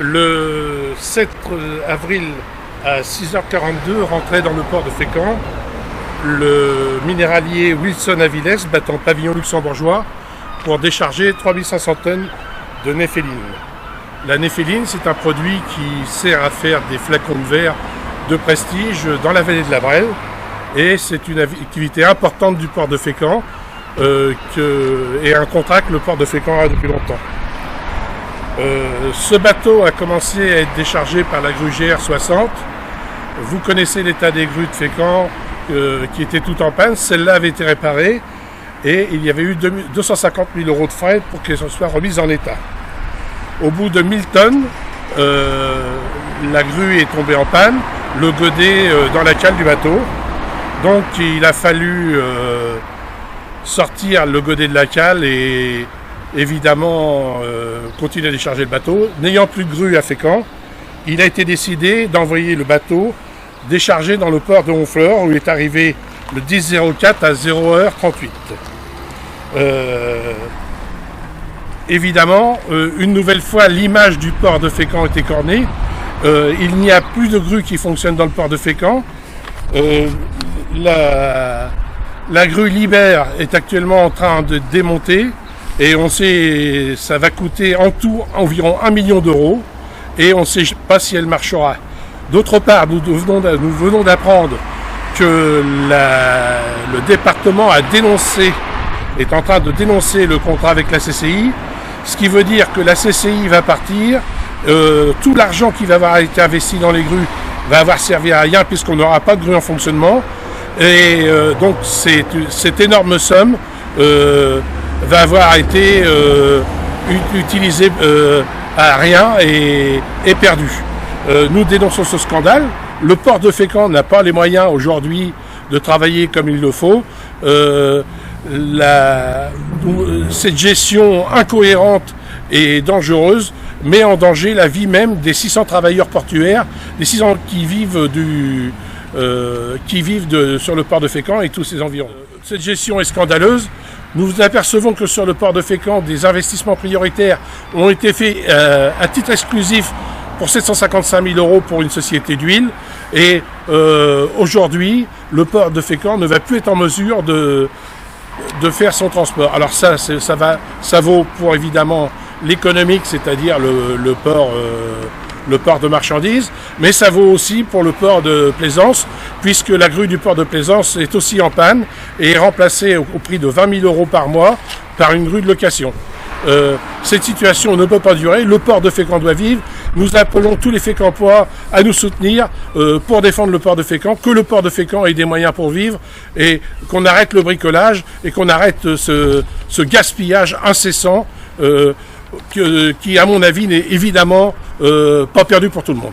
Le 7 avril à 6h42 rentrait dans le port de Fécamp le minéralier Wilson Aviles battant pavillon luxembourgeois pour décharger 3500 tonnes de néphéline. La néphéline, c'est un produit qui sert à faire des flacons de verre de prestige dans la vallée de la Brelle et c'est une activité importante du port de Fécamp et un contrat que le port de Fécamp a depuis longtemps. Ce bateau a commencé à être déchargé par la grue GR60. Vous connaissez l'état des grues de Fécamp qui étaient toutes en panne. Celle-là avait été réparée et il y avait eu 250 000 € de frais pour qu'elle soit remise en état. Au bout de 1000 tonnes, la grue est tombée en panne, le godet dans la cale du bateau. Donc il a fallu sortir le godet de la cale et évidemment continuer à décharger le bateau. N'ayant plus de grue à Fécamp, il a été décidé d'envoyer le bateau déchargé dans le port de Honfleur où il est arrivé le 10-04 à 0h38. Évidemment, une nouvelle fois, l'image du port de Fécamp est écornée. Il n'y a plus de grue qui fonctionne dans le port de Fécamp. La grue Libère est actuellement en train de démonter et on sait ça va coûter en tout environ 1 million d'euros et on ne sait pas si elle marchera. D'autre part, nous venons d'apprendre que le département est en train de dénoncer le contrat avec la CCI, ce qui veut dire que la CCI va partir, tout l'argent qui va avoir été investi dans les grues va avoir servi à rien puisqu'on n'aura pas de grue en fonctionnement. Et donc cette énorme somme va avoir été utilisée à rien et perdue. Nous dénonçons ce scandale. Le port de Fécamp n'a pas les moyens aujourd'hui de travailler comme il le faut. Cette gestion incohérente et dangereuse met en danger la vie même des 600 travailleurs portuaires, des 600 qui vivent sur le port de Fécamp et tous ses environs. Cette gestion est scandaleuse. Nous apercevons que sur le port de Fécamp, des investissements prioritaires ont été faits à titre exclusif pour 755 000 € pour une société d'huile. Et aujourd'hui, le port de Fécamp ne va plus être en mesure de faire son transport. Alors ça vaut pour évidemment l'économique, c'est-à-dire le port de marchandises, mais ça vaut aussi pour le port de Plaisance, puisque la grue du port de Plaisance est aussi en panne et est remplacée au prix de 20 000 € par mois par une grue de location. Cette situation ne peut pas durer, le port de Fécamp doit vivre. Nous appelons tous les Fécampois à nous soutenir pour défendre le port de Fécamp, que le port de Fécamp ait des moyens pour vivre et qu'on arrête le bricolage et qu'on arrête ce gaspillage incessant qui, à mon avis, n'est évidemment pas perdu pour tout le monde.